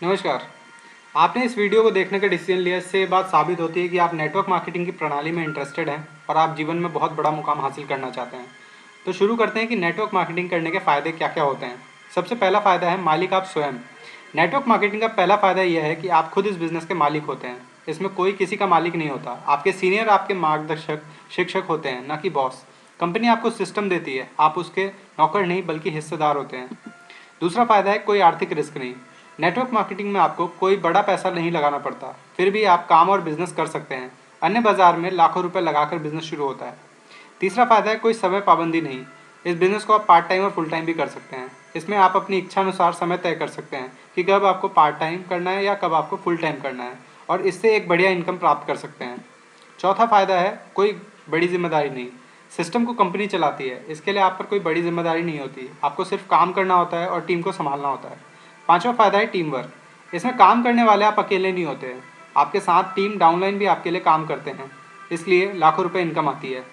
नमस्कार। आपने इस वीडियो को देखने का डिसीजन लिया, इससे ये बात साबित होती है कि आप नेटवर्क मार्केटिंग की प्रणाली में इंटरेस्टेड हैं और आप जीवन में बहुत बड़ा मुकाम हासिल करना चाहते हैं। तो शुरू करते हैं कि नेटवर्क मार्केटिंग करने के फ़ायदे क्या क्या होते हैं। सबसे पहला फ़ायदा है मालिक आप स्वयं। नेटवर्क मार्केटिंग का पहला फ़ायदा यह है कि आप खुद इस बिज़नेस के मालिक होते हैं। इसमें कोई किसी का मालिक नहीं होता। आपके सीनियर आपके मार्गदर्शक, शिक्षक होते हैं, न कि बॉस। कंपनी आपको सिस्टम देती है, आप उसके नौकर नहीं बल्कि हिस्सेदार होते हैं। दूसरा फ़ायदा है कोई आर्थिक रिस्क नहीं। नेटवर्क मार्केटिंग में आपको कोई बड़ा पैसा नहीं लगाना पड़ता, फिर भी आप काम और बिजनेस कर सकते हैं। अन्य बाजार में लाखों रुपए लगाकर बिजनेस शुरू होता है। तीसरा फ़ायदा है कोई समय पाबंदी नहीं। इस बिज़नेस को आप पार्ट टाइम और फुल टाइम भी कर सकते हैं। इसमें आप अपनी इच्छा अनुसार समय तय कर सकते हैं कि कब आपको पार्ट टाइम करना है या कब आपको फुल टाइम करना है, और इससे एक बढ़िया इनकम प्राप्त कर सकते हैं। चौथा फ़ायदा है कोई बड़ी जिम्मेदारी नहीं। सिस्टम को कंपनी चलाती है, इसके लिए आप पर कोई बड़ी जिम्मेदारी नहीं होती। आपको सिर्फ काम करना होता है और टीम को संभालना होता है। पांचवा फ़ायदा है टीम वर्क। इसमें काम करने वाले आप अकेले नहीं होते हैं, आपके साथ टीम डाउनलाइन भी आपके लिए काम करते हैं, इसलिए लाखों रुपए इनकम आती है।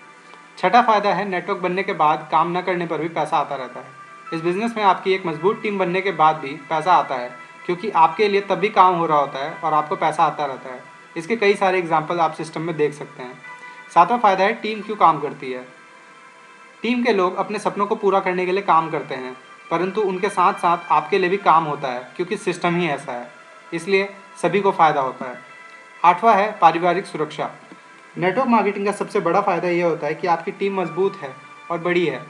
छठा फ़ायदा है नेटवर्क बनने के बाद काम न करने पर भी पैसा आता रहता है। इस बिज़नेस में आपकी एक मजबूत टीम बनने के बाद भी पैसा आता है, क्योंकि आपके लिए तब भी काम हो रहा होता है और आपको पैसा आता रहता है। इसके कई सारे एग्जाम्पल आप सिस्टम में देख सकते हैं। सातवां फ़ायदा है टीम क्यों काम करती है। टीम के लोग अपने सपनों को पूरा करने के लिए काम करते हैं, परंतु उनके साथ साथ आपके लिए भी काम होता है, क्योंकि सिस्टम ही ऐसा है, इसलिए सभी को फ़ायदा होता है। आठवां है पारिवारिक सुरक्षा। नेटवर्क मार्केटिंग का सबसे बड़ा फ़ायदा यह होता है कि आपकी टीम मजबूत है और बड़ी है।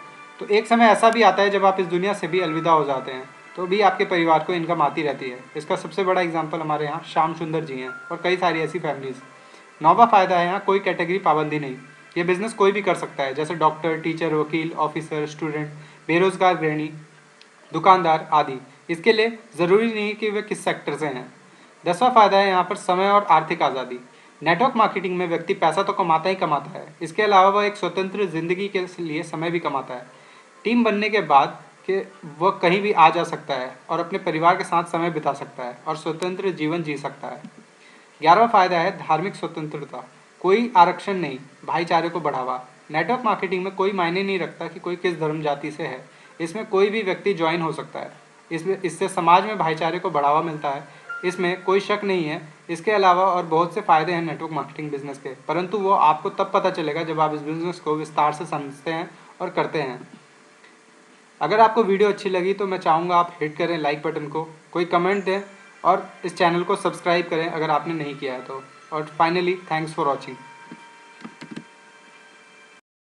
तो एक समय ऐसा भी आता है जब आप इस दुनिया से भी अलविदा हो जाते हैं, तो भी आपके परिवार को इनकम आती रहती है। इसका सबसे बड़ा एग्जाम्पल हमारे यहाँ श्याम सुंदर जी हैं और कई सारी ऐसी फैमिलीज़। नौवां फ़ायदा है यहाँ कोई कैटेगरी पाबंदी नहीं। ये बिज़नेस कोई भी कर सकता है, जैसे डॉक्टर, टीचर, वकील, ऑफिसर, स्टूडेंट, बेरोजगार गृहिणी, दुकानदार आदि। इसके लिए ज़रूरी नहीं कि वे किस सेक्टर से हैं। 10वां फ़ायदा है यहाँ पर समय और आर्थिक आज़ादी। नेटवर्क मार्केटिंग में व्यक्ति पैसा तो कमाता ही कमाता है, इसके अलावा वह एक स्वतंत्र ज़िंदगी के लिए समय भी कमाता है। टीम बनने के बाद कि वह कहीं भी आ जा सकता है और अपने परिवार के साथ समय बिता सकता है और स्वतंत्र जीवन जी सकता है। 11वां फ़ायदा है धार्मिक स्वतंत्रता। कोई आरक्षण नहीं, भाईचारे को बढ़ावा। नेटवर्क मार्केटिंग में कोई मायने नहीं रखता कि कोई किस धर्म जाति से है, इसमें कोई भी व्यक्ति ज्वाइन हो सकता है। इससे समाज में भाईचारे को बढ़ावा मिलता है, इसमें कोई शक नहीं है। इसके अलावा और बहुत से फ़ायदे हैं नेटवर्क मार्केटिंग बिजनेस के, परंतु वो आपको तब पता चलेगा जब आप इस बिज़नेस को विस्तार से समझते हैं और करते हैं। अगर आपको वीडियो अच्छी लगी तो मैं चाहूँगा आप हिट करें लाइक बटन को, कोई कमेंट दें और इस चैनल को सब्सक्राइब करें अगर आपने नहीं किया है तो। और फाइनली थैंक्स फॉर वॉचिंग।